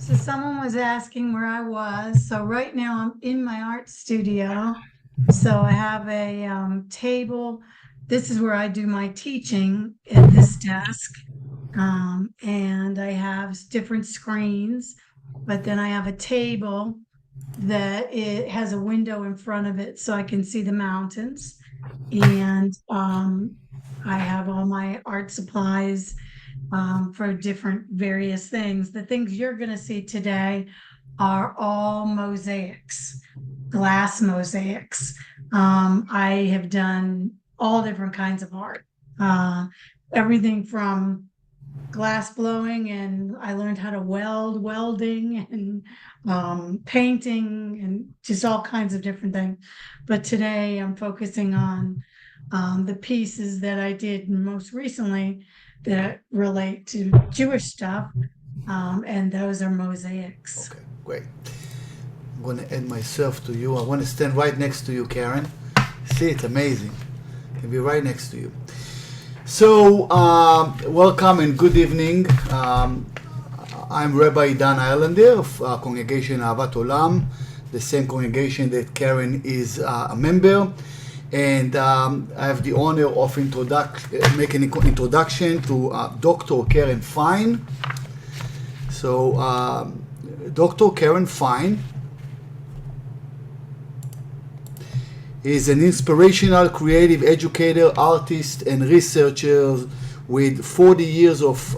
So someone was asking where I was. So right now I'm in my art studio. So I have a table. This is where I do my teaching at this desk. And I have different screens, but then I have a table that it has a window in front of it so I can see the mountains. And I have all my art supplies for different various things. The things you're going to see today are all mosaics, glass mosaics. I have done all different kinds of art, everything from glass blowing, and I learned how to welding and painting and just all kinds of different things. But today I'm focusing on the pieces that I did most recently that relate to Jewish stuff, and those are mosaics. Okay, great. I'm going to add myself to you. I want to stand right next to you, Karen. See, it's amazing. I can be right next to you. So, welcome and good evening. I'm Rabbi Idan Islander of Congregation Ahavat Olam, the same congregation that Karen is a member. And I have the honor of making an introduction to Dr. Karen Fine. So, Dr. Karen Fine is an inspirational, creative educator, artist, and researcher with 40 years of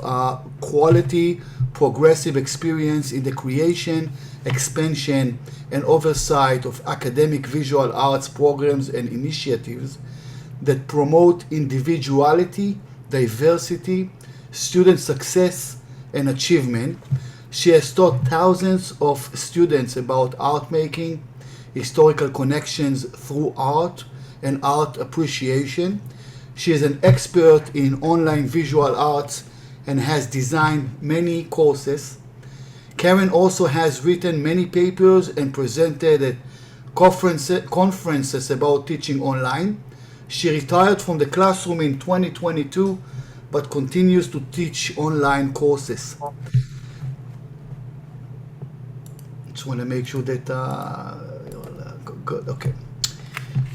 quality, progressive experience in the creation, expansion, and oversight of academic visual arts programs and initiatives that promote individuality, diversity, student success, and achievement. She has taught thousands of students about art making, historical connections through art, and art appreciation. She is an expert in online visual arts and has designed many courses. Karen also has written many papers and presented at conferences about teaching online. She retired from the classroom in 2022 but continues to teach online courses. Just want to make sure that good, okay.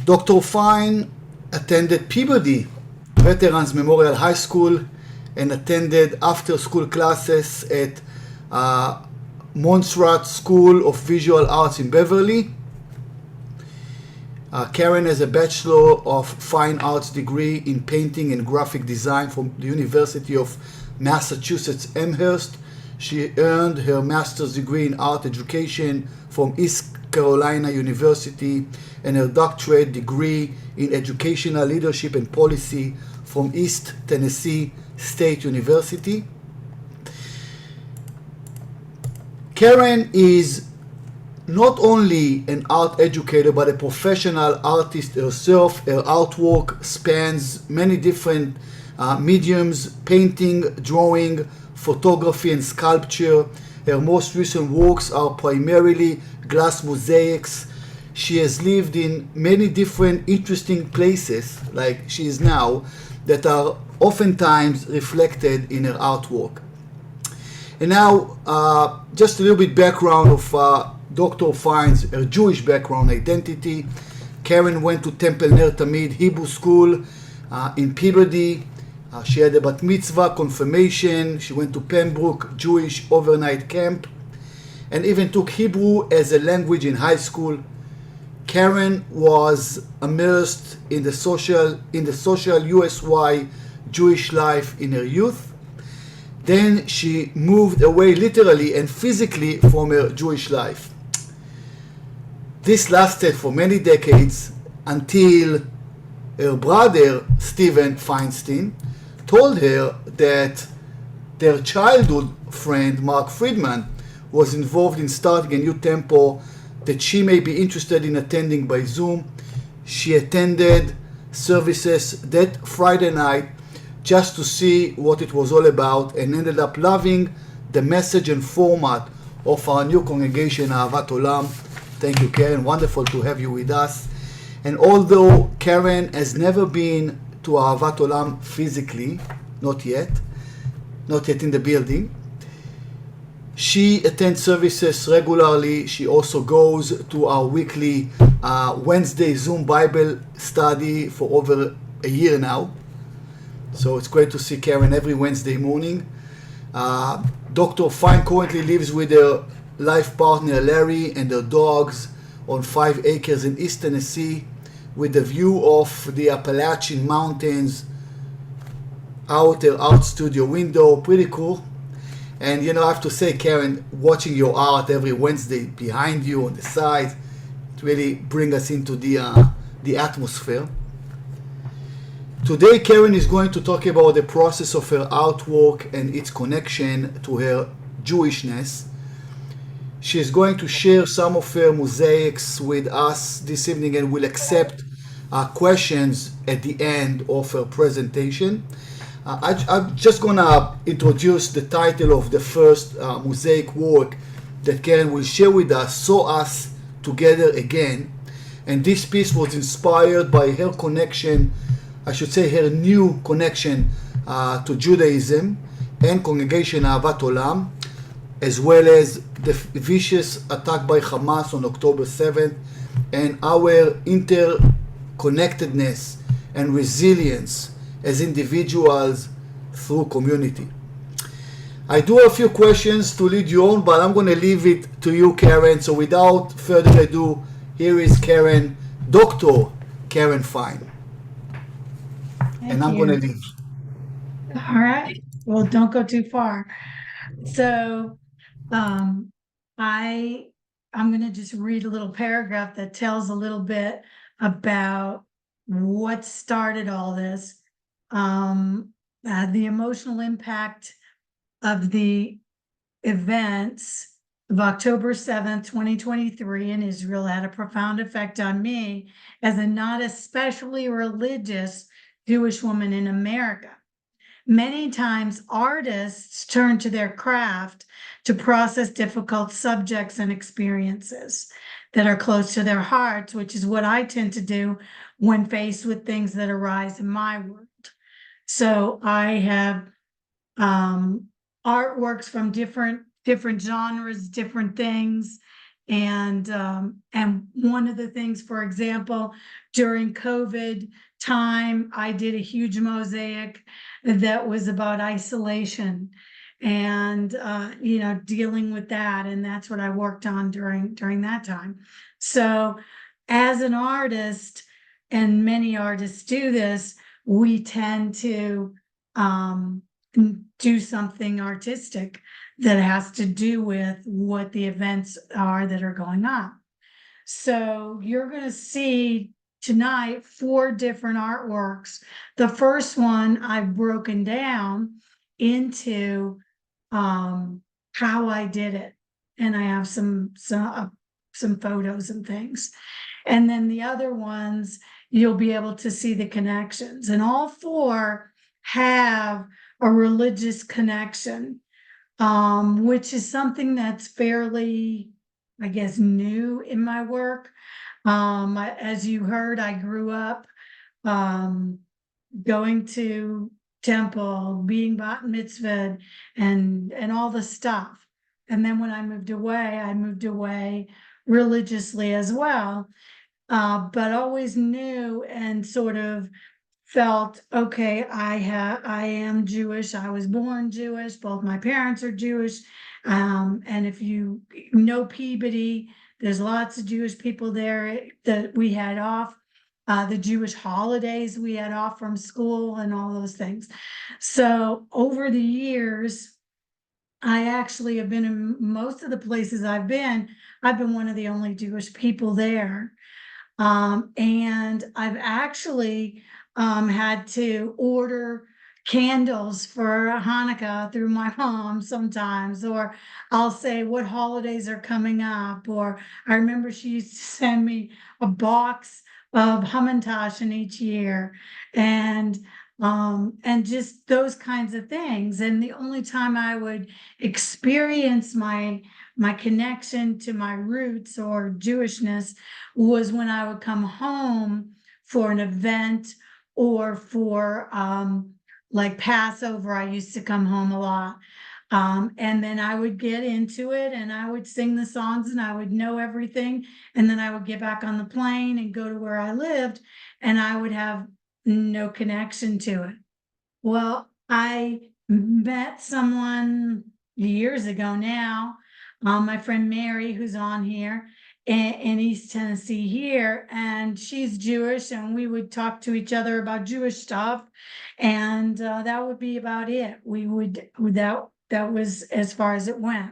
Dr. Fine attended Peabody Veterans Memorial High School and attended after-school classes at Montserrat School of Visual Arts in Beverly. Karen has a Bachelor of Fine Arts degree in painting and graphic design from the University of Massachusetts Amherst. She earned her master's degree in art education from East Carolina University and her doctorate degree in educational leadership and policy from East Tennessee State University. Karen is not only an art educator but a professional artist herself. Her artwork spans many different mediums: painting, drawing, photography, and sculpture. Her most recent works are primarily glass mosaics. She has lived in many different interesting places, like she is now, that are oftentimes reflected in her artwork. And now, just a little bit background of Dr. Fine's her Jewish background identity. Karen went to Temple Ner Tamid Hebrew School in Peabody. She had a bat mitzvah, confirmation. She went to Pembroke Jewish overnight camp and even took Hebrew as a language in high school. Karen was immersed in the social USY Jewish life in her youth. Then she moved away literally and physically from her Jewish life. This lasted for many decades until her brother, Stephen Feinstein, told her that their childhood friend, Mark Friedman, was involved in starting a new temple that she may be interested in attending by Zoom. She attended services that Friday night just to see what it was all about and ended up loving the message and format of our new congregation, Ahavat Olam. Thank you, Karen. Wonderful to have you with us. And although Karen has never been to Ahavat Olam physically, not yet in the building, She attends services regularly. She also goes to our weekly Wednesday Zoom Bible study for over a year now. So it's great to see Karen every Wednesday morning. Dr. Fine currently lives with her life partner Larry and their dogs on 5 acres in East Tennessee with a view of the Appalachian Mountains out her art studio window. Pretty cool. And I have to say, Karen, watching your art every Wednesday behind you on the side, it really brings us into the atmosphere. Today, Karen is going to talk about the process of her artwork and its connection to her Jewishness. She is going to share some of her mosaics with us this evening and will accept questions at the end of her presentation. I'm just going to introduce the title of the first mosaic work that Karen will share with us, Saw Us Together Again. And this piece was inspired by her connection, I should say her new connection to Judaism and Congregation Ahavat Olam, as well as the vicious attack by Hamas on October 7th and our interconnectedness and resilience as individuals through community. I do have a few questions to lead you on, but I'm going to leave it to you, Karen. So without further ado, here is Karen, Dr. Karen Fine. And I'm going to leave. All right. Well, don't go too far. So I'm going to just read a little paragraph that tells a little bit about what started all this. The emotional impact of the events of October 7th, 2023 in Israel had a profound effect on me as a not especially religious Jewish woman in America. Many times artists turn to their craft to process difficult subjects and experiences that are close to their hearts, which is what I tend to do when faced with things that arise in my world. So I have artworks from different genres, different things. And one of the things, for example, during COVID time, I did a huge mosaic that was about isolation and dealing with that. And that's what I worked on during that time. So as an artist, and many artists do this, we tend to do something artistic that has to do with what the events are that are going on. So you're going to see tonight 4 different artworks. The first one I've broken down into how I did it, and I have some photos and things. And then the other ones, you'll be able to see the connections. And all 4 have a religious connection, which is something that's fairly, I guess, new in my work. As you heard, I grew up going to temple, being bat mitzvahed, and all the stuff. And then when I moved away religiously as well, but always knew and sort of felt, okay, I am Jewish. I was born Jewish. Both my parents are Jewish. And if you know Peabody, there's lots of Jewish people there that we had off. The Jewish holidays we had off from school and all those things. So over the years, I actually have been in most of the places I've been one of the only Jewish people there. And I've actually had to order candles for Hanukkah through my mom sometimes, or I'll say what holidays are coming up, or I remember she used to send me a box of Hamantaschen each year, and just those kinds of things. And the only time I would experience my connection to my roots or Jewishness was when I would come home for an event or for like Passover. I used to come home a lot. And then I would get into it and I would sing the songs and I would know everything. And then I would get back on the plane and go to where I lived and I would have no connection to it. Well, I met someone years ago now, my friend Mary, who's on here in East Tennessee here, and she's Jewish, and we would talk to each other about Jewish stuff, and that would be about it. We would that was as far as it went.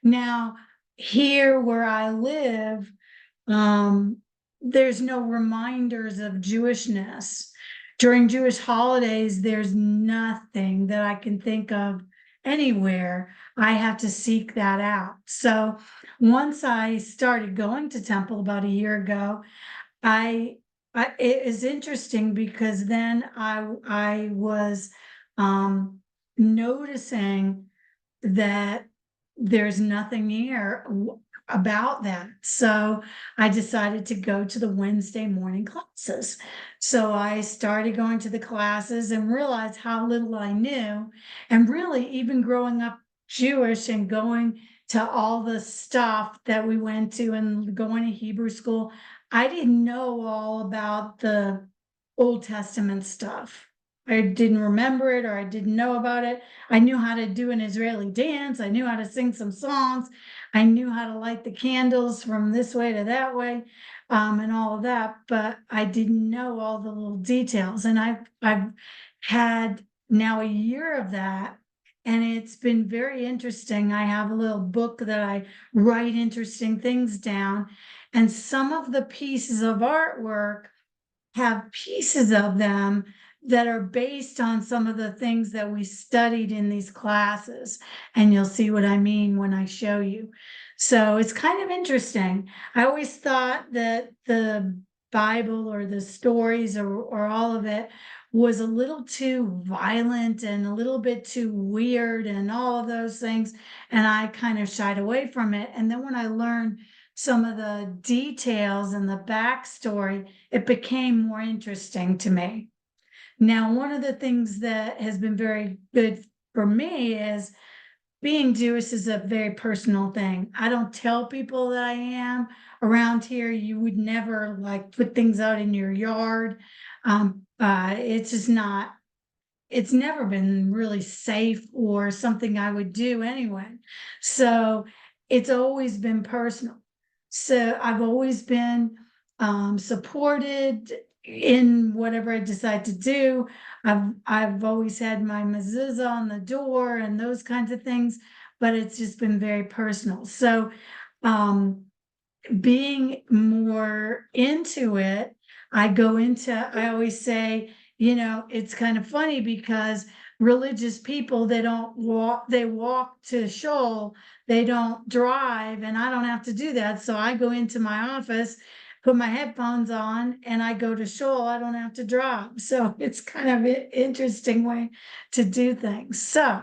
Now, here where I live, um, there's no reminders of Jewishness. During Jewish holidays, there's nothing that I can think of anywhere. I have to seek that out. So once I started going to temple about a year ago, I, it is interesting because then I was noticing that there's nothing here about that. So I decided to go to the Wednesday morning classes. So I started going to the classes and realized how little I knew. And really, even growing up Jewish and going to all the stuff that we went to and going to Hebrew school, I didn't know all about the Old Testament stuff. I didn't remember it or I didn't know about it. I knew how to do an Israeli dance. I knew how to sing some songs. I knew how to light the candles from this way to that way, and all of that. But I didn't know all the little details. And I've had now a year of that, and it's been very interesting. I have a little book that I write interesting things down, and some of the pieces of artwork have pieces of them that are based on some of the things that we studied in these classes. And you'll see what I mean when I show you. So it's kind of interesting. I always thought that the Bible or the stories or all of it was a little too violent and a little bit too weird and all of those things. And I kind of shied away from it. And then when I learned some of the details and the backstory, it became more interesting to me. Now, one of the things that has been very good for me is being Jewish is a very personal thing. I don't tell people that I am. Around here. You would never like put things out in your yard. It's just not, it's never been really safe or something I would do anyway. So it's always been personal. So I've always been supported in whatever I decide to do. I've always had my mezuzah on the door and those kinds of things, but it's just been very personal. So um, being more into it, I always say, it's kind of funny because religious people, they walk to shul, they don't drive, and I don't have to do that. So I go into my office, put my headphones on, and I go to shul. I don't have to drive. So it's kind of an interesting way to do things. So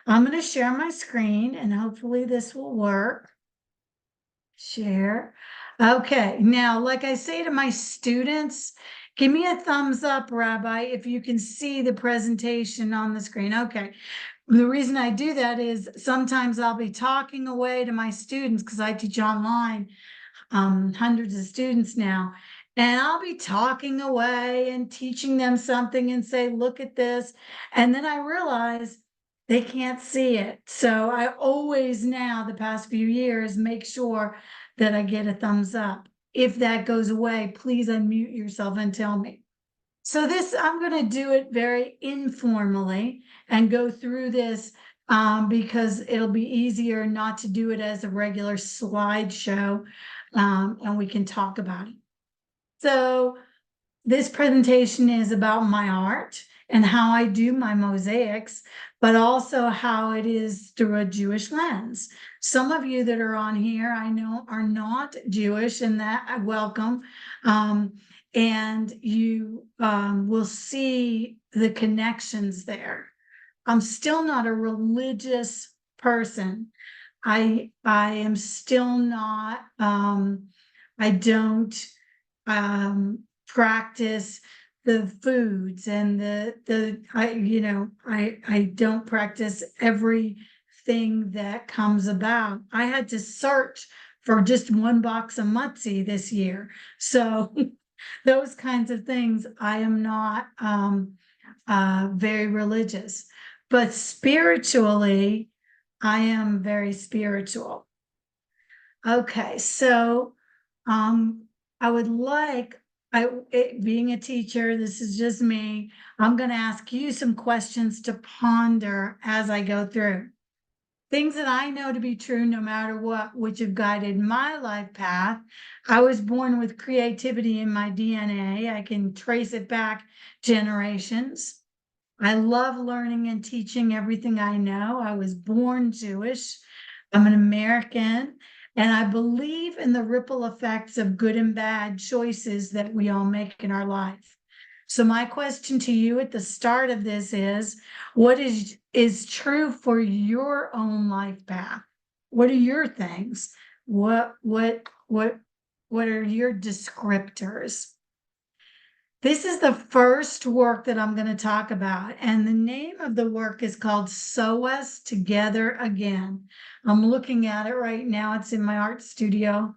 I'm going to share my screen and hopefully this will work. Share. Okay, now, like I say to my students, give me a thumbs up, Rabbi, if you can see the presentation on the screen. Okay. The reason I do that is sometimes I'll be talking away to my students because I teach online, hundreds of students now. And I'll be talking away and teaching them something and say, look at this. And then I realize they can't see it. So I always now, the past few years, make sure that I get a thumbs up. If that goes away, please unmute yourself and tell me. So this, I'm going to do it very informally and go through this because it'll be easier not to do it as a regular slideshow, and we can talk about it. So this presentation is about my art and how I do my mosaics, but also how it is through a Jewish lens. Some of you that are on here, I know, are not Jewish, and that I welcome. And you will see the connections there. I'm still not a religious person. I am still not, I don't practice the foods and I don't practice everything that comes about. I had to search for just one box of mutzi this year. So those kinds of things, I am not very religious, but spiritually, I am very spiritual. Okay, so I would like, being a teacher, this is just me. I'm going to ask you some questions to ponder as I go through. Things that I know to be true no matter what, which have guided my life path. I was born with creativity in my DNA. I can trace it back generations. I love learning and teaching everything I know. I was born Jewish. I'm an American, and I believe in the ripple effects of good and bad choices that we all make in our life. So my question to you at the start of this is, what is true for your own life path? What are your things? What are your descriptors? This is the first work that I'm going to talk about, and the name of the work is called Sew Us Together Again. I'm looking at it right now. It's in my art studio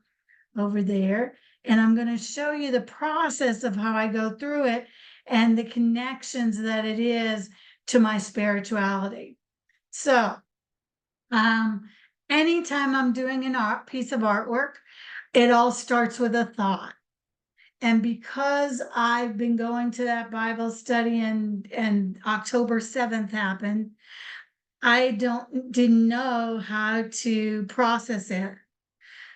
over there, and I'm going to show you the process of how I go through it and the connections that it is to my spirituality. So, anytime I'm doing an art piece of artwork, it all starts with a thought. And because I've been going to that Bible study and October 7th happened, I didn't know how to process it.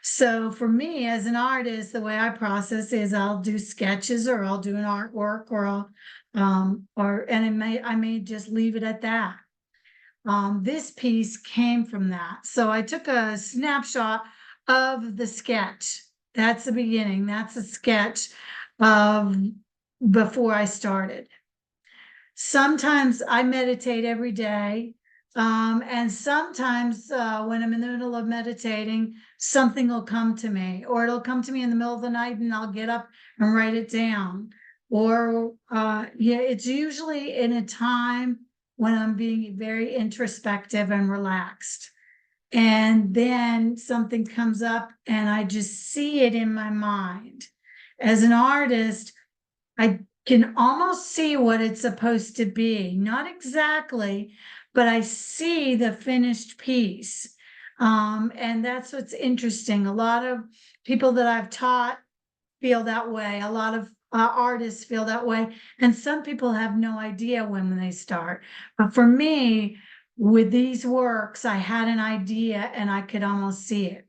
So for me as an artist, the way I process is I'll do sketches or I'll do an artwork or I may just leave it at that. This piece came from that. So I took a snapshot of the sketch. That's the beginning. That's a sketch of before I started. Sometimes I meditate every day. And sometimes when I'm in the middle of meditating, something will come to me, or it'll come to me in the middle of the night and I'll get up and write it down. Or it's usually in a time when I'm being very introspective and relaxed. And then something comes up and I just see it in my mind. As an artist, I can almost see what it's supposed to be. Not exactly, but I see the finished piece. And that's what's interesting. A lot of people that I've taught feel that way. A lot of artists feel that way. And some people have no idea when they start. But for me, with these works, I had an idea and I could almost see it.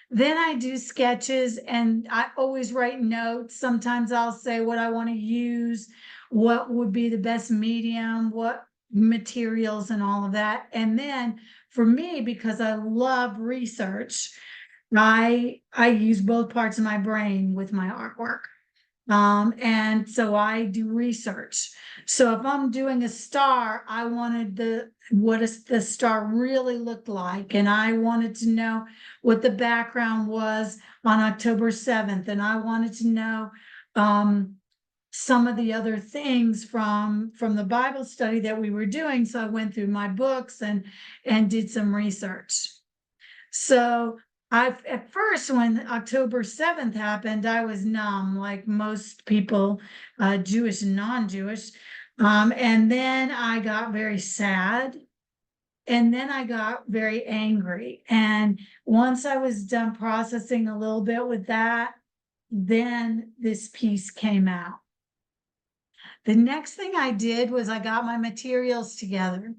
Then I do sketches and I always write notes. Sometimes I'll say what I want to use, what would be the best medium, what materials and all of that. And then for me, because I love research, I use both parts of my brain with my artwork. And so I do research. So if I'm doing a star, I wanted what does the star really look like? And I wanted to know what the background was on October 7th. And I wanted to know some of the other things from the Bible study that we were doing. So I went through my books and did some research. So at first, when October 7th happened, I was numb, like most people, Jewish and non-Jewish. And then I got very sad. And then I got very angry. And once I was done processing a little bit with that, then this piece came out. The next thing I did was I got my materials together.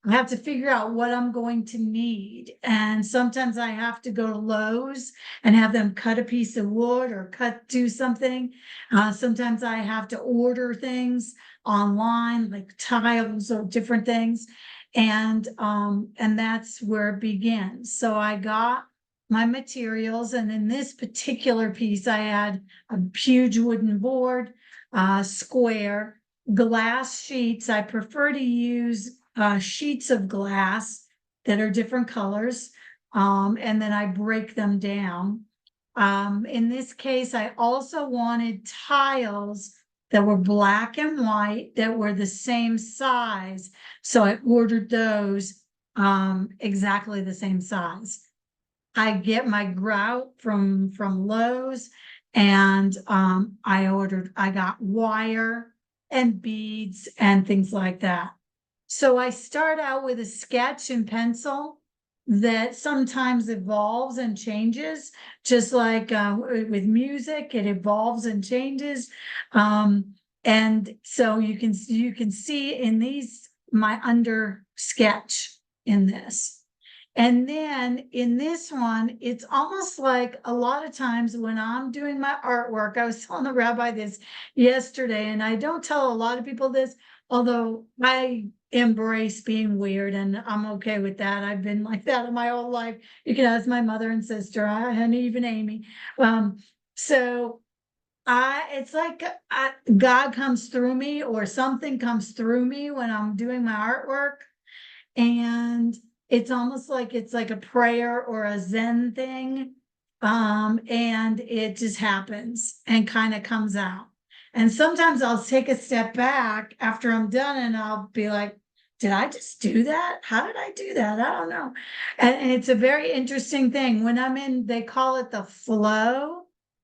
I have to figure out what I'm going to need. And sometimes I have to go to Lowe's and have them cut a piece of wood or do something. Sometimes I have to order things online, like tiles or different things. And that's where it begins. So I got my materials. And in this particular piece, I had a huge wooden board, square, glass sheets. I prefer to use sheets of glass that are different colors, and then I break them down. In this case, I also wanted tiles that were black and white that were the same size. So I ordered those exactly the same size. I get my grout from Lowe's, and I got wire and beads and things like that. So I start out with a sketch and pencil that sometimes evolves and changes, just like with music, it evolves and changes. And so you can see in these my under sketch in this. And then in this one, it's almost like a lot of times when I'm doing my artwork, I was telling the rabbi this yesterday, and I don't tell a lot of people this, although I embrace being weird and I'm okay with that. I've been like that in my whole life. You can ask my mother and sister, and even Amy. So it's like God comes through me or something comes through me when I'm doing my artwork. And it's almost like it's like a prayer or a Zen thing. And it just happens and kind of comes out. And sometimes I'll take a step back after I'm done and I'll be like, did I just do that? How did I do that? I don't know. And it's a very interesting thing. When I'm in, they call it the flow.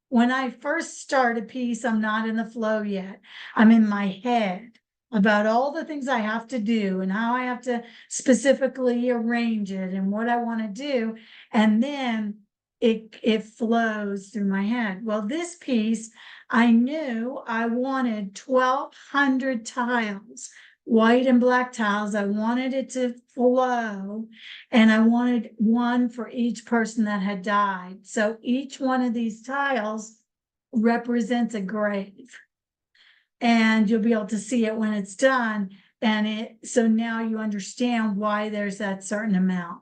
When I first start a piece, I'm not in the flow yet. I'm in my head about all the things I have to do and how I have to specifically arrange it and what I want to do. And then it flows through my head. Well, this piece, I knew I wanted 1,200 tiles, white and black tiles. I wanted it to flow, and I wanted one for each person that had died. So each one of these tiles represents a grave, and you'll be able to see it when it's done. And so now you understand why there's that certain amount.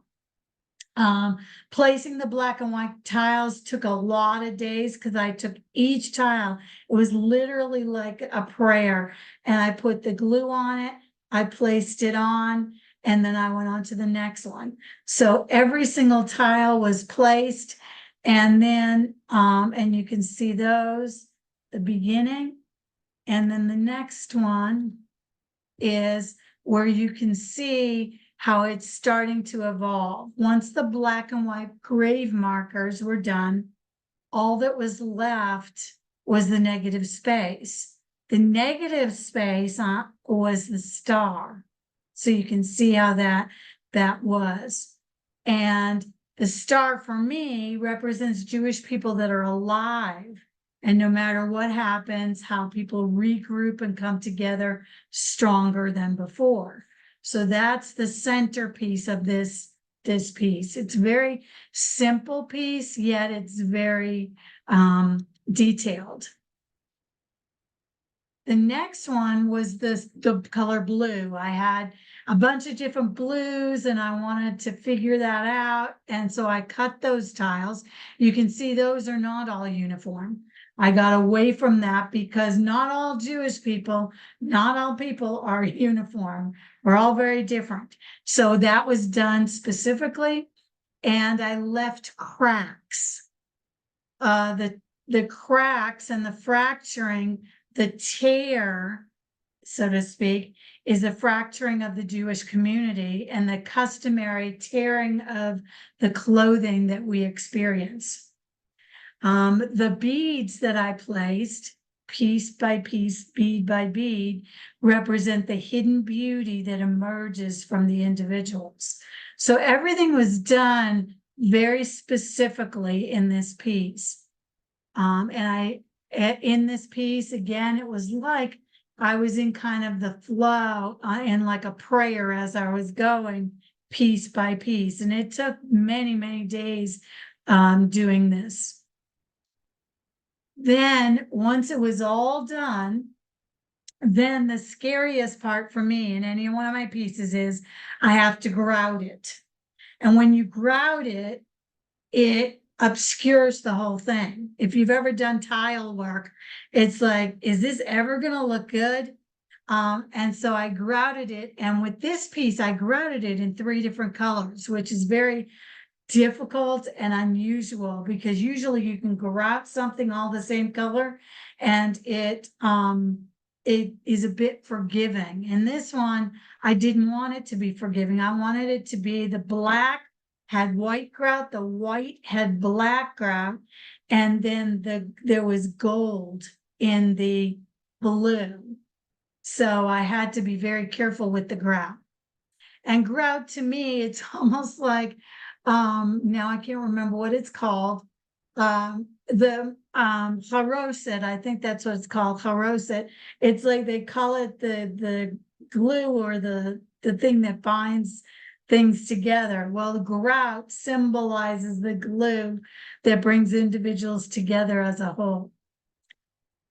Placing the black and white tiles took a lot of days because I took each tile. It was literally like a prayer. And I put the glue on it, I placed it on, and then I went on to the next one. So every single tile was placed. And then, and you can see those, the beginning. And then the next one is where you can see how it's starting to evolve. Once the black and white grave markers were done, all that was left was the negative space. The negative space was the star. So you can see how that was. And the star for me represents Jewish people that are alive. And no matter what happens, how people regroup and come together stronger than before. So that's the centerpiece of this piece. It's a very simple piece, yet it's very detailed. The next one was the color blue. I had a bunch of different blues and I wanted to figure that out. And so I cut those tiles. You can see those are not all uniform. I got away from that because not all Jewish people, not all people are uniform. We're all very different. So that was done specifically. And I left cracks. The cracks and the fracturing, the tear, so to speak, is a fracturing of the Jewish community and the customary tearing of the clothing that we experience. The beads that I placed, piece by piece, bead by bead, represent the hidden beauty that emerges from the individuals. So everything was done very specifically in this piece. In this piece, again, it was like I was in kind of the flow and like a prayer as I was going piece by piece. And it took many, many days doing this. Then once it was all done, then the scariest part for me in any one of my pieces is I have to grout it. And when you grout it, it obscures the whole thing. If you've ever done tile work, it's like, is this ever going to look good? And so I grouted it. And with this piece, I grouted it in 3 different colors, which is very difficult and unusual because usually you can grout something all the same color and it it is a bit forgiving. And this one, I didn't want it to be forgiving. I wanted it to be the black had white grout, the white had black grout, and then there was gold in the blue. So I had to be very careful with the grout. And grout to me, it's almost like, now I can't remember what it's called. The haroset, I think that's what it's called, haroset. It's like they call it the glue or the thing that binds things together. Well, the grout symbolizes the glue that brings individuals together as a whole.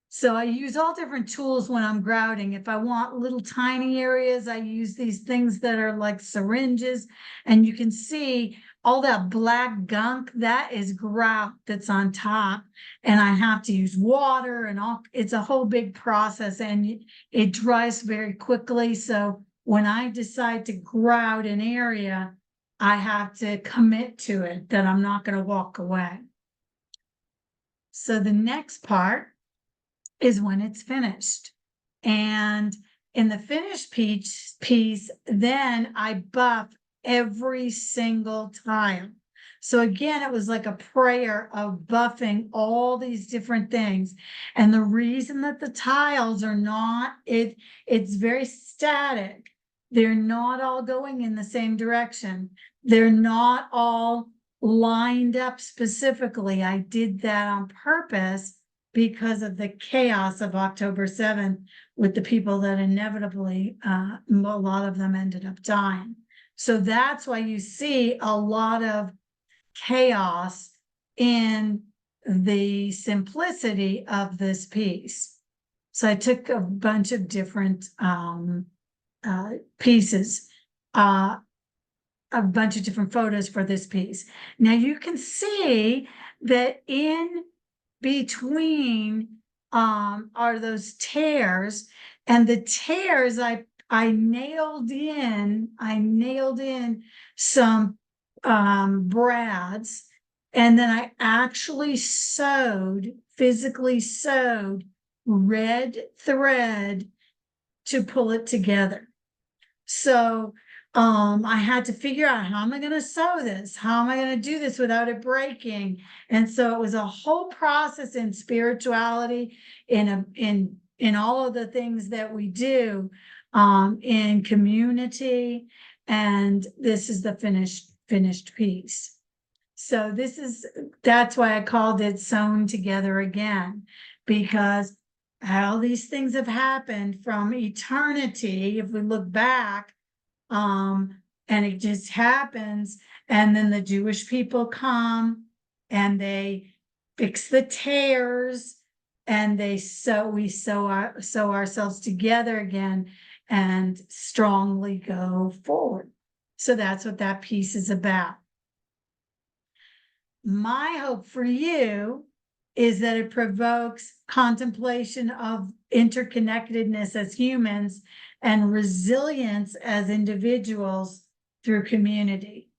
So I use all different tools when I'm grouting. If I want little tiny areas, I use these things that are like syringes, and you can see all that black gunk, that is grout that's on top. And I have to use water and all, it's a whole big process, and it dries very quickly. So when I decide to grout an area, I have to commit to it that I'm not going to walk away. So the next part is when it's finished. And in the finished piece, then I buff every single tile. So again, it was like a prayer of buffing all these different things. And the reason that the tiles are not, it's very static. They're not all going in the same direction. They're not all lined up specifically. I did that on purpose because of the chaos of October 7th with the people that inevitably, a lot of them ended up dying. So that's why you see a lot of chaos in the simplicity of this piece. So I took a bunch of different pieces, a bunch of different photos for this piece. Now you can see that in between are those tears, and the tears I nailed in some brads, and then I actually physically sewed red thread to pull it together. So I had to figure out, how am I going to sew this? How am I going to do this without it breaking? And so it was a whole process in spirituality, in all of the things that we do, in community. And this is the finished piece. So that's why I called it Sewn Together Again, because all these things have happened from eternity. If we look back, and it just happens. And then the Jewish people come and they fix the tears, and we sew ourselves together again and strongly go forward. So that's what that piece is about. My hope for you is that it provokes contemplation of interconnectedness as humans and resilience as individuals through community,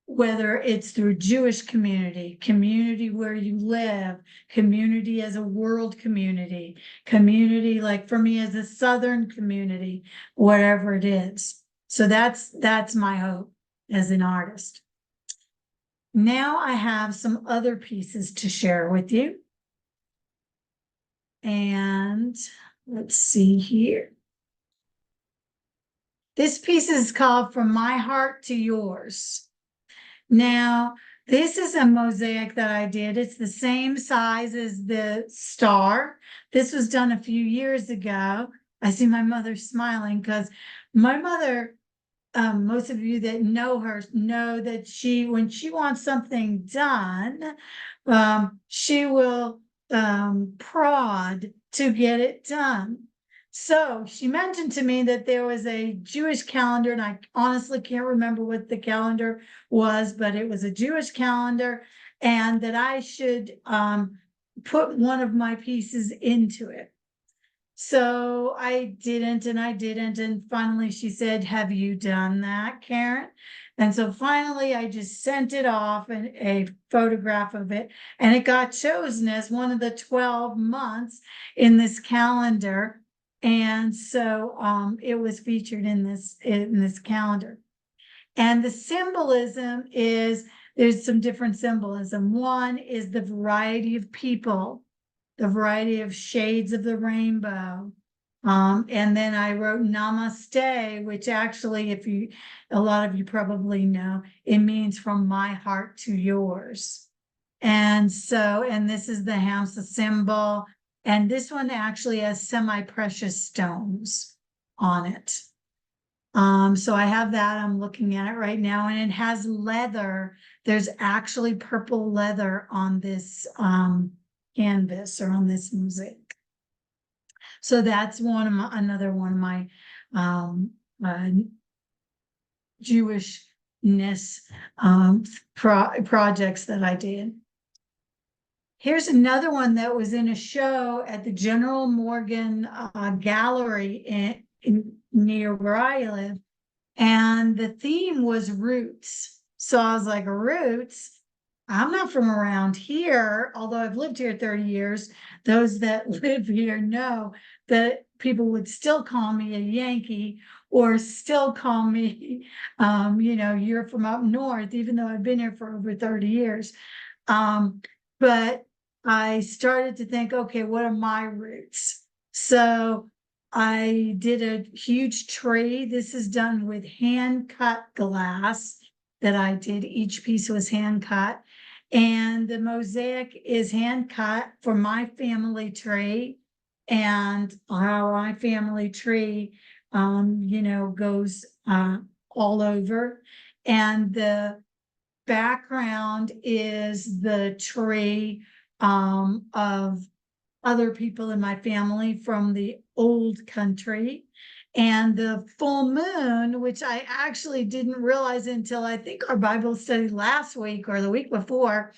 whether it's through Jewish community, community where you live, community as a world community, community like for me as a Southern community, whatever it is. So that's my hope as an artist. Now I have some other pieces to share with you. And let's see here. This piece is called From My Heart to Yours. Now, this is a mosaic that I did. It's the same size as the star. This was done a few years ago. I see my mother smiling because my mother, most of you that know her know that when she wants something done, she will prod to get it done. So she mentioned to me that there was a Jewish calendar, and I honestly can't remember what the calendar was, but it was a Jewish calendar, and that I should put one of my pieces into it. So I didn't, and finally she said, "Have you done that, Karen?" And so finally I just sent it off, and a photograph of it, and it got chosen as one of the 12 months in this calendar. And so it was featured in this calendar. And the symbolism is, there's some different symbolism. One is the variety of people, the variety of shades of the rainbow. And then I wrote Namaste, which actually, a lot of you probably know, it means from my heart to yours. And this is the Hamsa symbol. And this one actually has semi-precious stones on it. So I have that, I'm looking at it right now, and it has leather. There's actually purple leather on this canvas or on this mosaic. So that's another one of my Jewishness projects that I did. Here's another one that was in a show at the General Morgan Gallery near where I live. And the theme was roots. So I was like, roots? I'm not from around here, although I've lived here 30 years. Those that live here know that people would still call me a Yankee or still call me, you're from up north, even though I've been here for over 30 years. But I started to think, okay, what are my roots? So I did a huge tree. This is done with hand cut glass that I did. Each piece was hand cut. And the mosaic is hand cut for my family tree. And how my family tree, goes all over. And the background is the tree of other people in my family from the old country. And the full moon, which I actually didn't realize until I think our Bible study last week or the week before,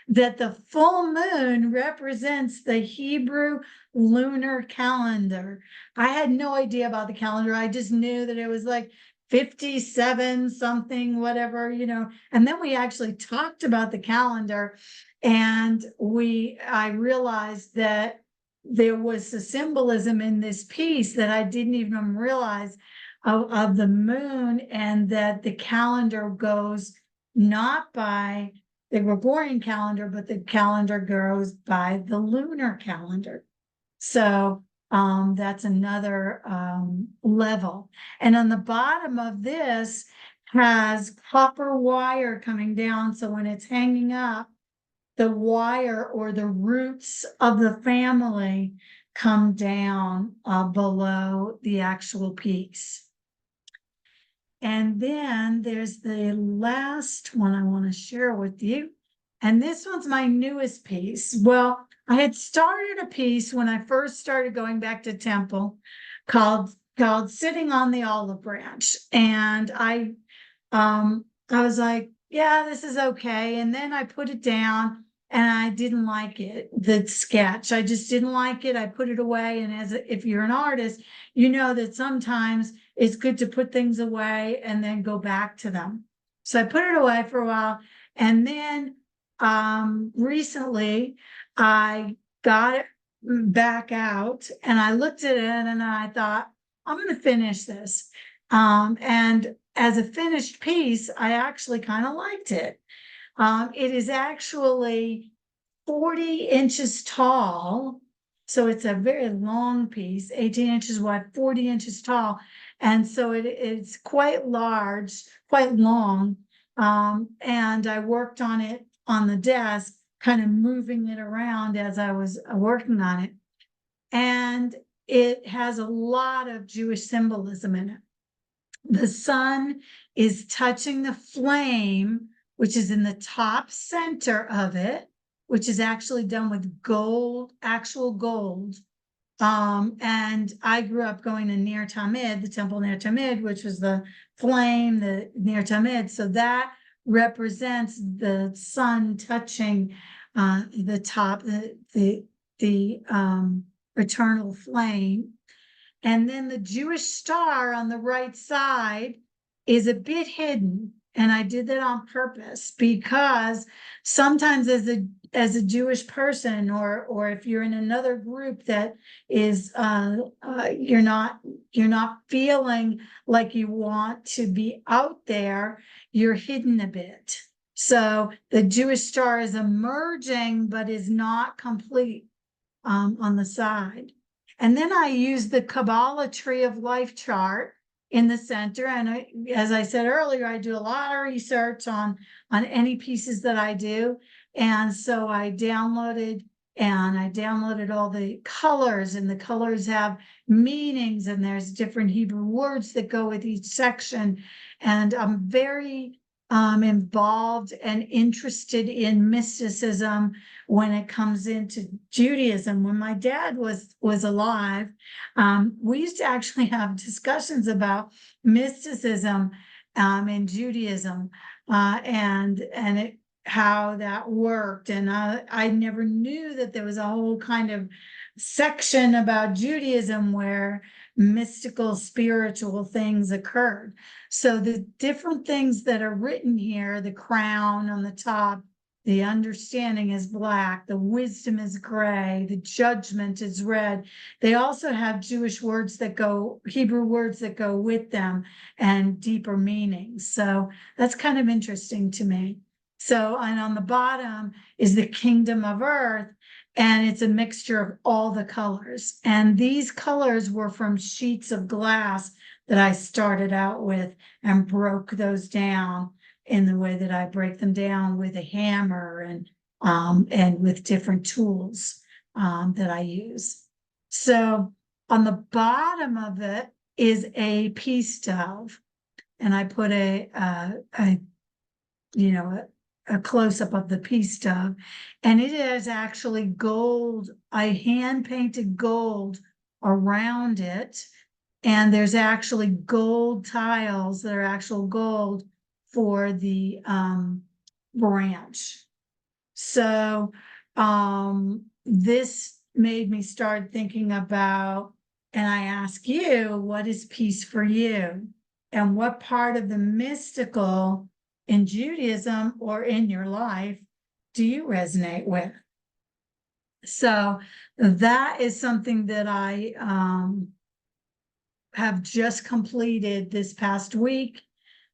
that the full moon represents the Hebrew lunar calendar. I had no idea about the calendar. I just knew that it was like 57 something, whatever, and then we actually talked about the calendar, and I realized that there was a symbolism in this piece that I didn't even realize of the moon, and that the calendar goes not by the Gregorian calendar, but the calendar goes by the lunar calendar. So that's another level. And on the bottom of this has copper wire coming down. So when it's hanging up, the wire or the roots of the family come down below the actual piece. And then there's the last one I want to share with you. And this one's my newest piece. Well, I had started a piece when I first started going back to temple called Sitting on the Olive Branch. And I was like, yeah, this is okay. And then I put it down and I didn't like it, the sketch. I just didn't like it. I put it away. And if you're an artist, you know that sometimes it's good to put things away and then go back to them. So I put it away for a while. And then recently I got it back out and I looked at it and I thought, I'm going to finish this. And as a finished piece, I actually kind of liked it. It is actually 40 inches tall. So it's a very long piece, 18 inches wide, 40 inches tall. And so it's quite large, quite long. And I worked on it on the desk, kind of moving it around as I was working on it. And it has a lot of Jewish symbolism in it. The sun is touching the flame, which is in the top center of it, which is actually done with gold, actual gold. And I grew up going to Ner Tamid, the temple Ner Tamid, which was the flame, the Ner Tamid. So that represents the sun touching the top, the eternal flame. And then the Jewish star on the right side is a bit hidden. And I did that on purpose because sometimes as a Jewish person, or if you're in another group that is you're not feeling like you want to be out there, you're hidden a bit. So the Jewish star is emerging, but is not complete on the side. And then I use the Kabbalah tree of life chart in the center. And as I said earlier, I do a lot of research on any pieces that I do. And so I downloaded all the colors, and the colors have meanings, and there's different Hebrew words that go with each section. And I'm very involved and interested in mysticism when it comes into Judaism. When my dad was alive, we used to actually have discussions about mysticism in Judaism, and how that worked. And I never knew that there was a whole kind of section about Judaism where mystical, spiritual things occurred. So the different things that are written here, the crown on the top, the understanding is black, the wisdom is gray, the judgment is red. They also have Jewish words that go, Hebrew words that go with them, and deeper meanings. So that's kind of interesting to me. So, and on the bottom is the kingdom of earth, and it's a mixture of all the colors. And these colors were from sheets of glass that I started out with and broke those down in the way that I break them down with a hammer and with different tools that I use. So on the bottom of it is a peace dove, and I put a close up of the peace dove, and it is actually gold. I hand painted gold around it, and there's actually gold tiles that are actual gold for the branch. So this made me start thinking about, and I ask you, what is peace for you? And what part of the mystical in Judaism or in your life do you resonate with? So that is something that I have just completed this past week,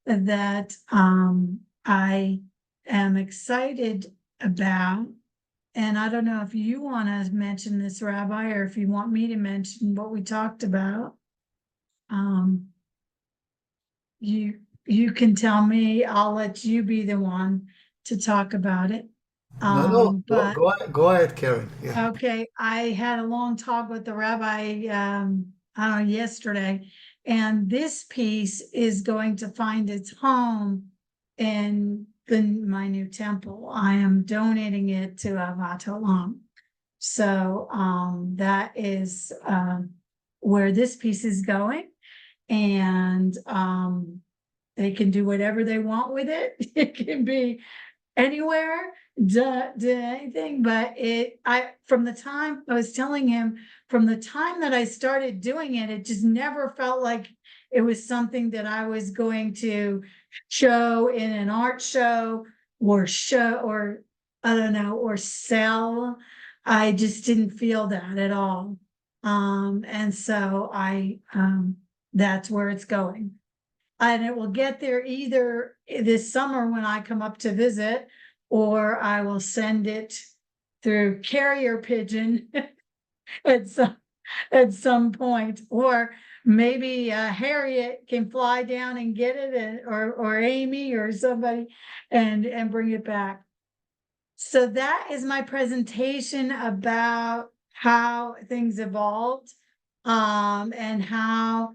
that I am excited about. And I don't know if you want to mention this, Rabbi, or if you want me to mention what we talked about. You can tell me. I'll let you be the one to talk about it. No, But go ahead, Karen. Yeah. okay, I had a long talk with the rabbi, I don't know, yesterday, and this piece is going to find its home in my new temple. I am donating it to Ahavat Olam. So that is where this piece is going, and they can do whatever they want with it. It can be anywhere, do anything, but from the time I was telling him, from the time that I started doing it, it just never felt like it was something that I was going to show in an art show, or I don't know, or sell. I just didn't feel that at all. And so that's where it's going. And it will get there either this summer when I come up to visit, or I will send it through carrier pigeon at some point, or maybe Harriet can fly down and get it, or Amy or somebody, and bring it back. So that is my presentation about how things evolved, and how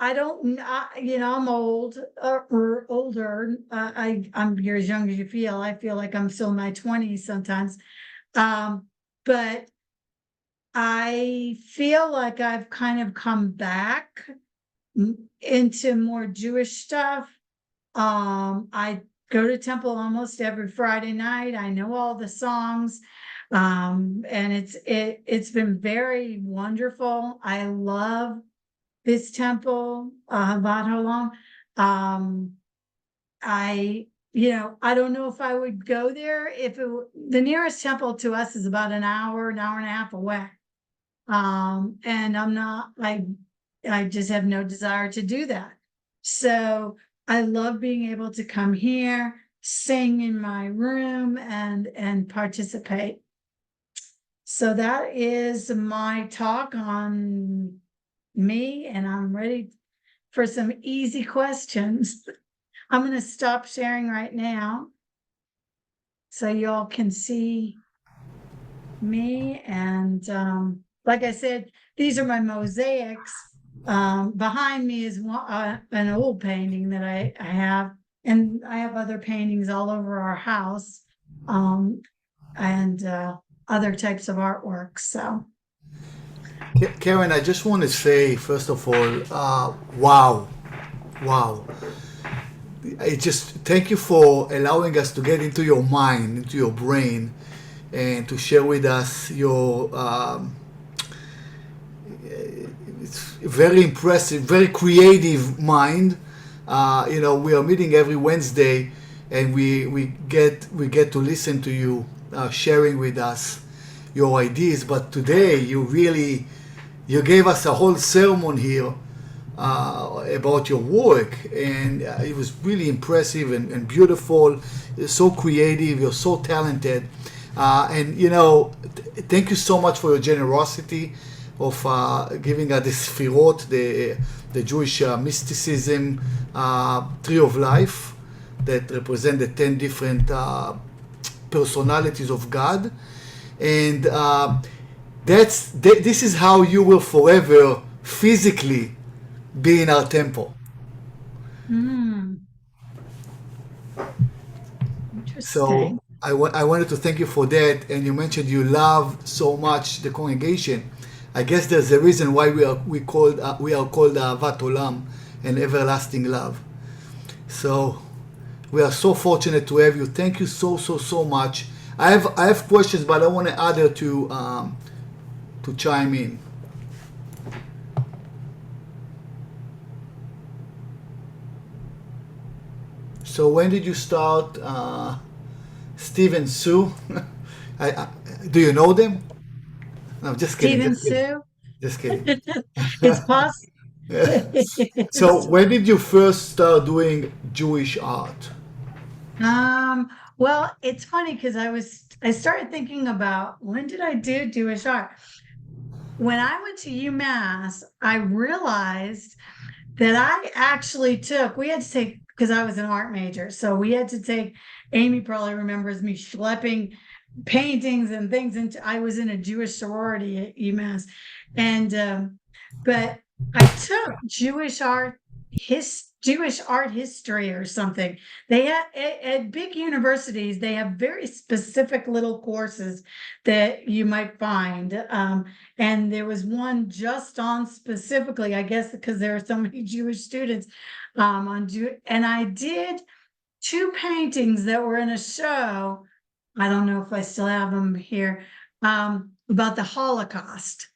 I'm old, or older. You're as young as you feel. I feel like I'm still in my 20s sometimes. But I feel like I've kind of come back into more Jewish stuff. I go to temple almost every Friday night. I know all the songs. And it's been very wonderful. I love this temple, Ahavat Olam. I don't know if I would go there if the nearest temple to us is about an hour and a half away. And I just have no desire to do that. So I love being able to come here, sing in my room and participate. So that is my talk on me, and I'm ready for some easy questions. I'm going to stop sharing right now so y'all can see me. And like I said, these are my mosaics. Behind me is an old painting that I have, and I have other paintings all over our house, and other types of artwork. So, Karen, I just want to say, first of all, wow, wow. I just thank you for allowing us to get into your mind, into your brain, and to share with us your it's very impressive, very creative mind. We are meeting every Wednesday, and we get to listen to you sharing with us your ideas. But today, you gave us a whole sermon here about your work, and it was really impressive and beautiful. You're so creative. You're so talented, thank you so much for your generosity of giving us the Sfirot, the Jewish mysticism tree of life that represent the 10 different personalities of God, and this is how you will forever physically be in our temple. So interesting. I wanted to thank you for that. And you mentioned you love so much the congregation. I guess there's a reason why we are called Ahavat Olam, an everlasting love. So we are so fortunate to have you. Thank you so much. I have questions, but I want Ada to chime in. So when did you start, Steve and Sue? Do you know them? No, just kidding. Stephen Just kidding. Sue, Just kidding. it's possible. So when did you first start doing Jewish art? Um, well, it's funny because I started thinking about when did I do Jewish art? When I went to UMass, I realized that I actually we had to take, because I was an art major, so we had to take, Amy probably remembers me schlepping paintings and things into, I was in a Jewish sorority at UMass. And but I took Jewish art history or something. They had at big universities, they have very specific little courses that you might find. And there was one just on specifically, I guess, because there are so many Jewish students and I did two paintings that were in a show. I don't know if I still have them here, about the Holocaust.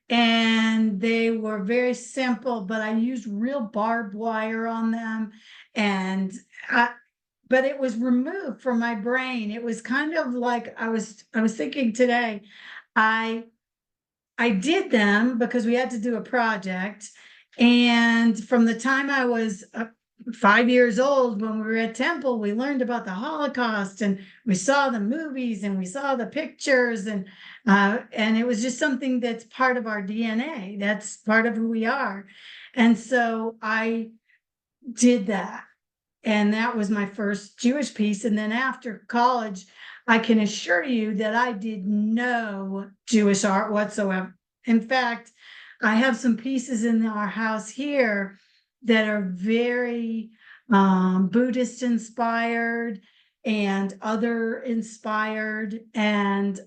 And they were very simple, but I used real barbed wire on them. And but it was removed from my brain. It was kind of like I was thinking today, I I did them because we had to do a project. And from the time I was 5 years old, when we were at Temple, we learned about the Holocaust, and we saw the movies and we saw the pictures, and it was just something that's part of our DNA. That's part of who we are. And so I did that. And that was my first Jewish piece. And then after college, I can assure you that I did no Jewish art whatsoever. In fact, I have some pieces in our house here that are very Buddhist inspired and other inspired. And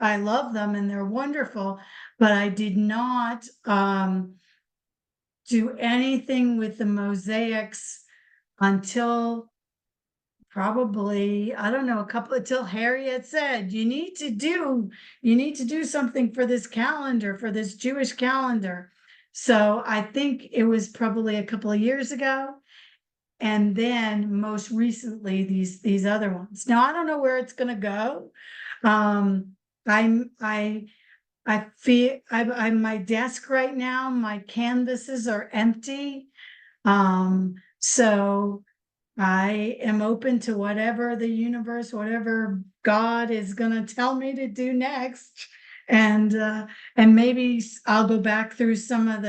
I love them and they're wonderful. But I did not do anything with the mosaics until probably, I don't know, until Harriet said, you need to do something for this calendar, for this Jewish calendar. So I think it was probably a couple of years ago. and then most recently these other ones. Now I don't know where it's going to go. I feel I'm my desk right now, my canvases are empty. So I am open to whatever the universe, whatever God is gonna tell me to do next. And maybe I'll go back through some of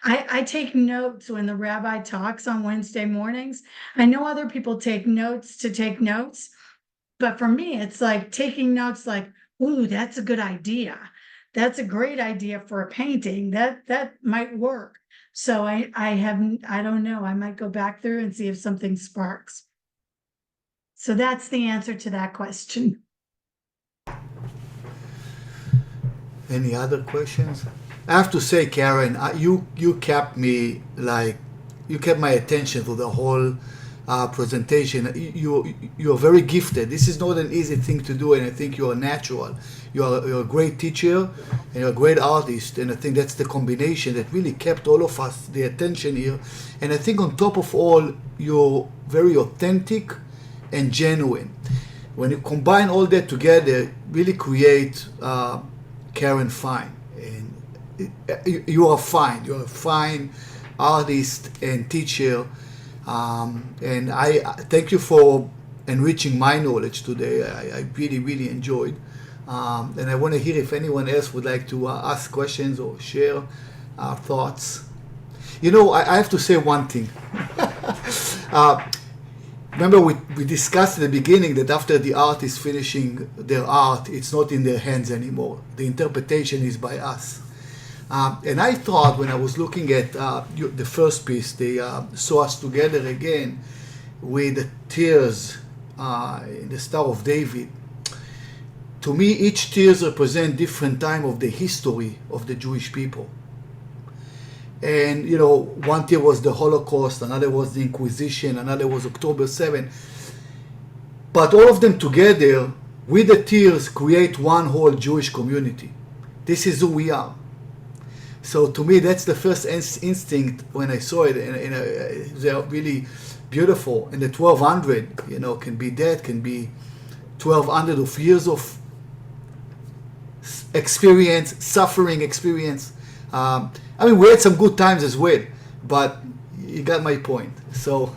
I take notes when the rabbi talks on Wednesday mornings. I know other people take notes to take notes, but for me, it's like taking notes like, ooh, that's a good idea. That's a great idea for a painting. That might work. So I don't know. I might go back through and see if something sparks. So that's the answer to that question. Any other questions? I have to say, Karen, you kept me like you kept my attention for the whole presentation. You are very gifted. This is not an easy thing to do, and I think you are natural. You're a great teacher and you're a great artist, and I think that's the combination that really kept all of us the attention here. And I think on top of all, you're very authentic and genuine. When you combine all that together, really create Karen Fine. And you are fine. You're a fine artist and teacher. And I thank you for enriching my knowledge today. I really, really enjoyed. And I want to hear if anyone else would like to ask questions or share thoughts. You know, I have to say one thing. Remember, we discussed at the beginning that after the artist finishing their art, it's not in their hands anymore. The interpretation is by us. And I thought when I was looking at the first piece, they saw us together again with the tears in the Star of David. To me, each tears represent different time of the history of the Jewish people. And, you know, one tear was the Holocaust, another was the Inquisition, another was October 7. But all of them together, with the tears, create one whole Jewish community. This is who we are. So to me, that's the first instinct when I saw it, and they're really beautiful. And the 1200, you know, can be that, can be 1200 of years of experience, suffering experience. I mean, we had some good times as well, but you got my point. So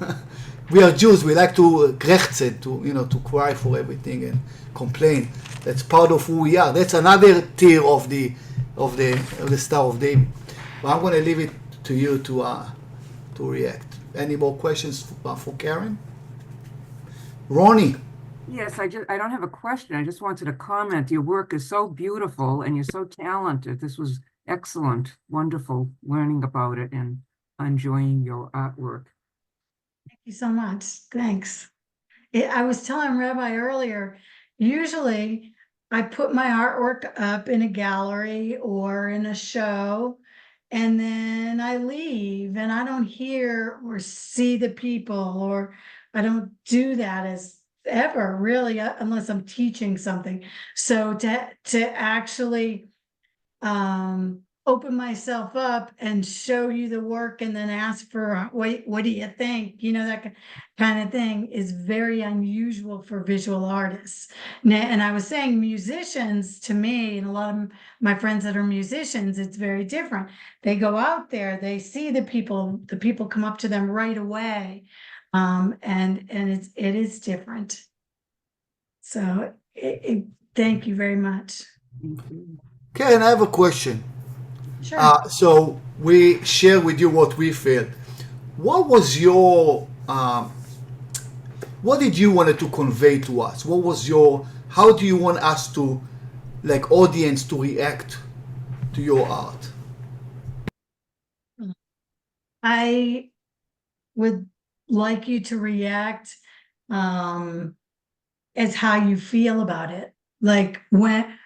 we are Jews. We like to krächzen, to cry for everything and complain. That's part of who we are. That's another tier of the Star of David. But I'm going to leave it to you to react. Any more questions for Karen? Ronnie. Yes, I don't have a question. I just wanted to comment. Your work is so beautiful and you're so talented. This was excellent, wonderful learning about it and enjoying your artwork. Thank you so much. Thanks. I was telling Rabbi earlier, usually I put my artwork up in a gallery or in a show, and then I leave and I don't hear or see the people, or I don't do that as ever really, unless I'm teaching something. So to actually open myself up and show you the work and then ask for what do you think, that kind of thing is very unusual for visual artists. And I was saying musicians, to me, and a lot of my friends that are musicians, it's very different. They go out there, they see the people come up to them right away, and it is different. So thank you very much. Thank you. Karen, I have a question. Sure. So we share with you what we felt. What was your, what did you want to convey to us? How do you want us to, like audience, to react to your art? I would like you to react as how you feel about it. Like when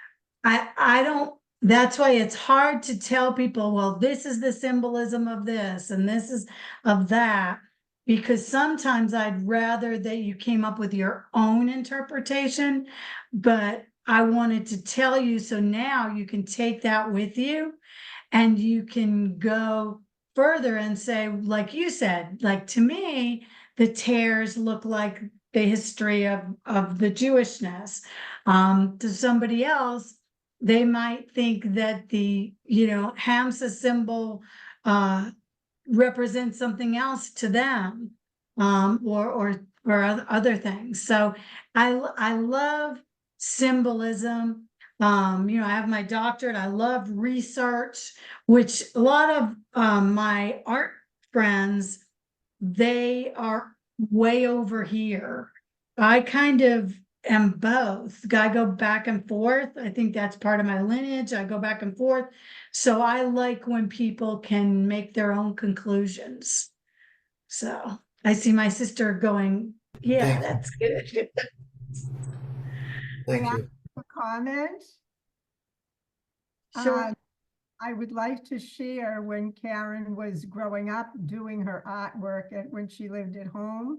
I don't, that's why it's hard to tell people, well, this is the symbolism of this and this is of that, because sometimes I'd rather that you came up with your own interpretation, but I wanted to tell you so now you can take that with you and you can go further and say, like you said, like to me, the tears look like the history of the Jewishness. To somebody else, they might think that the, Hamsa symbol represents something else to them, or other things. So I love symbolism. I have my doctorate. I love research, which a lot of my art friends, they are way over here. I kind of am both. I go back and forth. I think that's part of my lineage. I go back and forth. So I like when people can make their own conclusions. So I see my sister going, yeah, Thank you. that's good. Thank May I you. have a comment? Sure. I would like to share when Karen was growing up doing her artwork when she lived at home.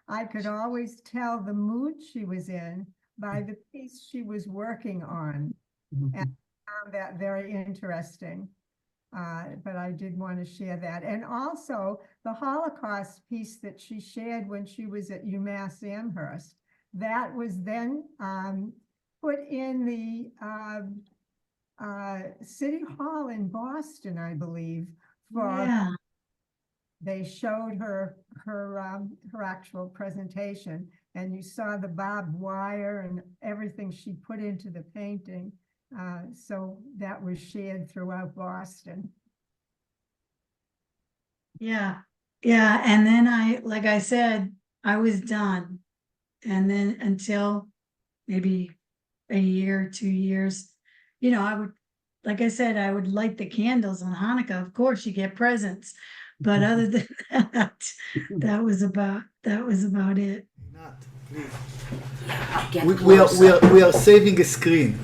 I could always tell the mood she was in by the piece she was working on. And I found that very interesting. But I did want to share that. And also the Holocaust piece that she shared when she was at UMass Amherst, that was then put in the City Hall in Boston, I believe. Yeah. They showed her actual presentation, and you saw the barbed wire and everything she put into the painting. So that was shared throughout Boston. Yeah. Yeah. And then like I said, I was done. And then until maybe a year, 2 years, I would, like I said, I would light the candles on Hanukkah. Of course, you get presents. But other than that, that was about it. Not, please. Get We are saving a screen.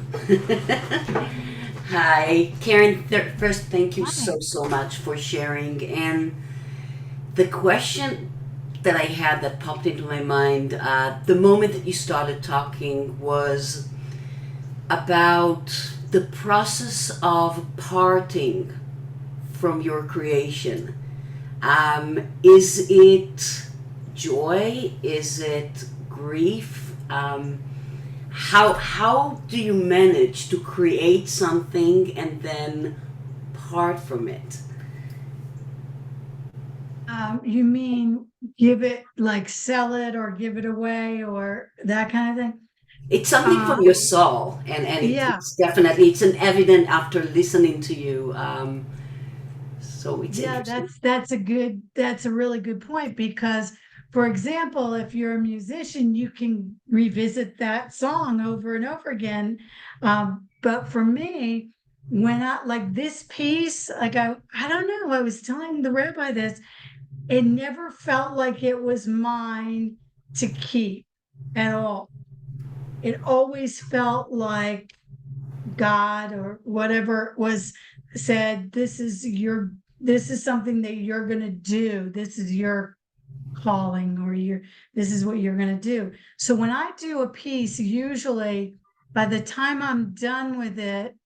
Hi, Karen. First, thank you so much for sharing. And the question that I had that popped into my mind the moment that you started talking was about the process of parting from your creation. Is it joy? Is it grief? How do you manage to create something and then part from it? You mean give it, like sell it or give it away or that kind of thing? It's something from your soul, and Yeah. it's definitely it's an evident after listening to you. So it's Yeah, interesting. that's a really good point, because for example, if you're a musician, you can revisit that song over and over again. But for me, when I like this piece, like I don't know, I was telling the rabbi this, it never felt like it was mine to keep at all. It always felt like God or whatever was said, this is something that you're going to do. This is your calling, or this is what you're going to do. So when I do a piece, usually by the time I'm done with it,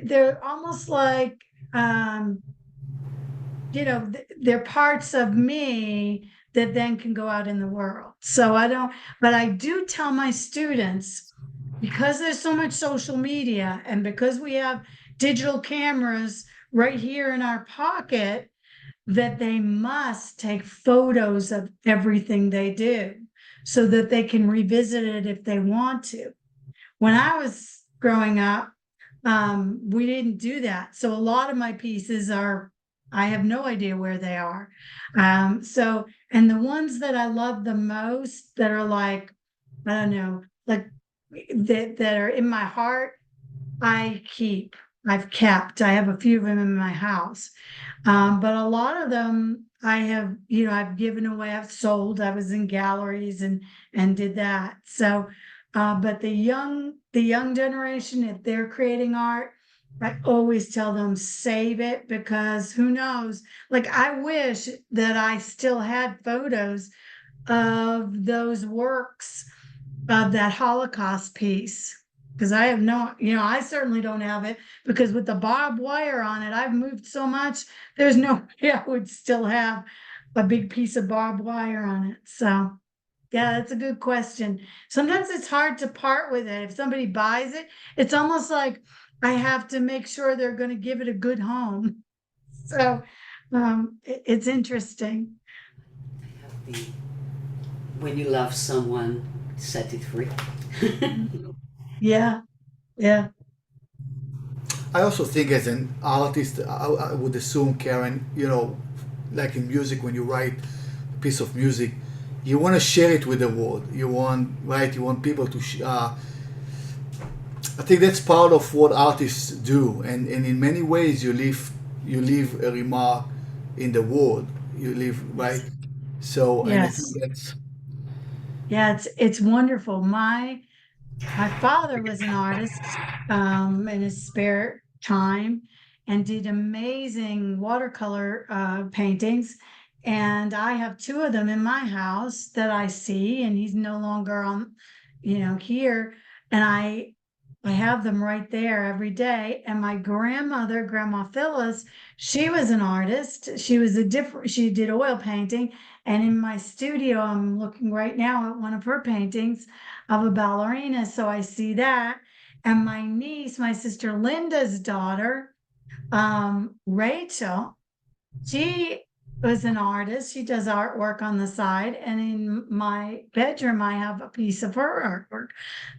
they're almost like, they're parts of me that then can go out in the world. So but I do tell my students, because there's so much social media and because we have digital cameras right here in our pocket, that they must take photos of everything they do so that they can revisit it if they want to. When I was growing up, we didn't do that. So a lot of my pieces I have no idea where they are. And the ones that I love the most that are like, I don't know, like that are in my heart, I've kept. I have a few of them in my house. But a lot of them I have, I've given away, I've sold. I was in galleries and did that. So, but the young generation, if they're creating art, I always tell them save it, because who knows? Like I wish that I still had photos of those works of that Holocaust piece. Because I have I certainly don't have it, because with the barbed wire on it, I've moved so much, there's no way I would still have a big piece of barbed wire on it. So yeah, that's a good question. Sometimes it's hard to part with it. If somebody buys it, it's almost like I have to make sure they're going to give it a good home. So it's interesting. The, when you love someone, set it free. Yeah, yeah, I also think as an artist, I would assume, Karen, like in music, when you write a piece of music, you want to share it with the world. You want people to. I think that's part of what artists do, and in many ways, you leave a remark in the world. You leave, right. So, and I think yes. that's Yeah, it's wonderful. My father was an artist in his spare time and did amazing watercolor paintings. And I have two of them in my house that I see, and he's no longer on, here. And I have them right there every day. And my grandmother, Grandma Phyllis, she was an artist. She did oil painting. And in my studio, I'm looking right now at one of her paintings of a ballerina. So I see that. And my niece, my sister Linda's daughter, Rachel, she was an artist. She does artwork on the side. And in my bedroom, I have a piece of her artwork.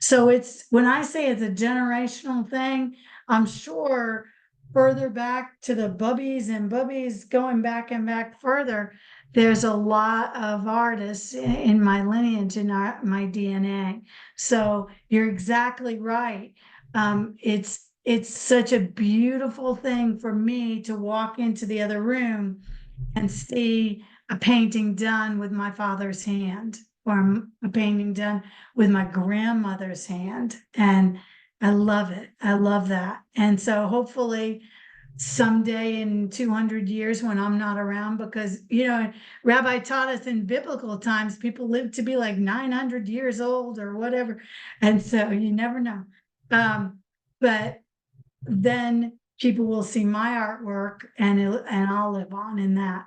So it's when I say it's a generational thing, I'm sure further back to the Bubbies and Bubbies going back and back further, there's a lot of artists in my lineage and my DNA. So you're exactly right. It's such a beautiful thing for me to walk into the other room and see a painting done with my father's hand or a painting done with my grandmother's hand. And I love it. I love that. And so hopefully someday in 200 years when I'm not around, because, Rabbi taught us in biblical times, people live to be like 900 years old or whatever. And so you never know. But then people will see my artwork and I'll live on in that.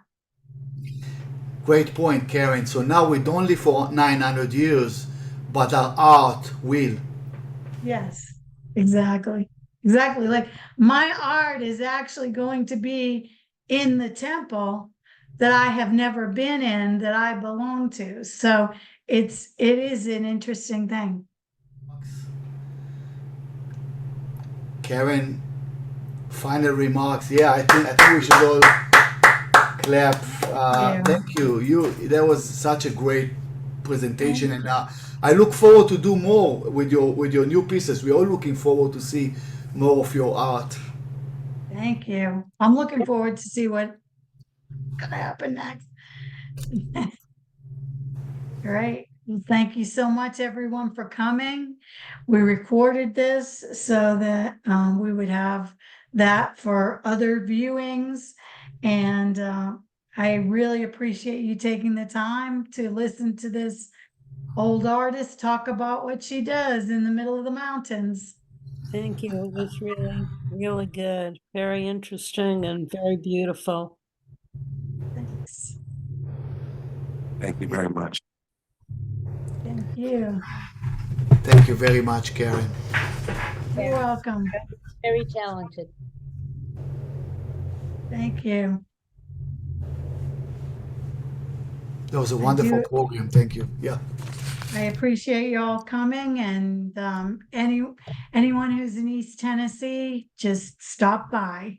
great point, Karen. So now we don't live for 900 years, but our art will. Yes, exactly. Exactly. Like my art is actually going to be in the temple that I have never been in that I belong to. So it is an interesting thing. Karen, final remarks. Yeah, I think we should all clap. Yeah. Thank you. That was such a great presentation, and I look forward to do more with your new pieces. We're all looking forward to see more of your art. Thank you. I'm looking forward to see what's gonna happen next. Great. Well, thank you so much, everyone, for coming. We recorded this so that we would have that for other viewings. And I really appreciate you taking the time to listen to this old artist talk about what she does in the middle of the mountains. Thank you. It was really, really good. Very interesting and very beautiful. Thanks. Thank you very much. Thank you. Thank you very much, Karen. You're welcome. Very talented. Thank you. That was a wonderful program. Thank you. Yeah. I appreciate you all coming, and anyone who's in East Tennessee, just stop by.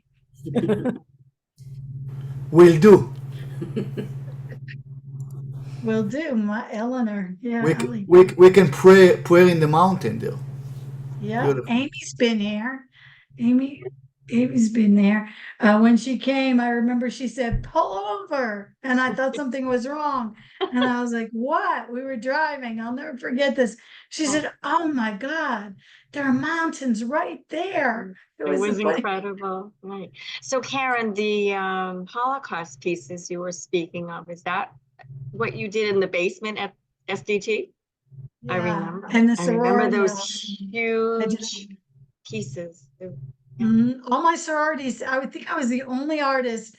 Will do. Will do, my Eleanor. Yeah, We Ellie. we can pray in the mountain there. Yeah, Beautiful. Amy's been here. Amy's been there. When she came, I remember she said, "Pull over," and I thought something was wrong. And I was like, "What?" We were driving. I'll never forget this. She said, "Oh my God, there are mountains right there." It was so funny. incredible, right? So Karen, the Holocaust pieces you were speaking of, is that what you did in the basement at SDT? I Yeah, remember. and the I remember sorority. those I did. huge pieces. All my sororities, I would think I was the only artist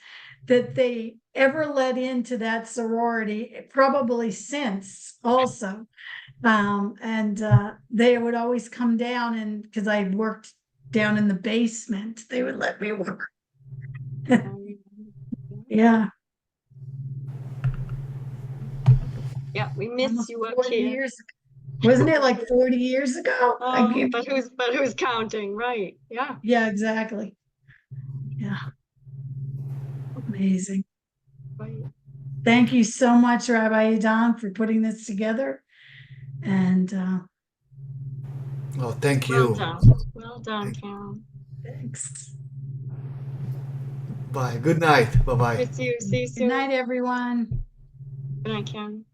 that they ever let into that sorority, probably since also. And they would always come down, and because I worked down in the basement, they would let me work. Yeah. Yeah, we miss Almost you up 40 here. years ago. Wasn't it like 40 years ago? I Oh, can't- but who's counting, right? Yeah, Yeah, exactly. Yeah. Amazing. right. Thank you so much, Rabbi Idan, for putting this together. And Oh, thank Well you. done. Well done, Karen. thanks. Bye. Good night. Bye bye. Good to see you. See you Good soon. night, everyone. Good night, Karen.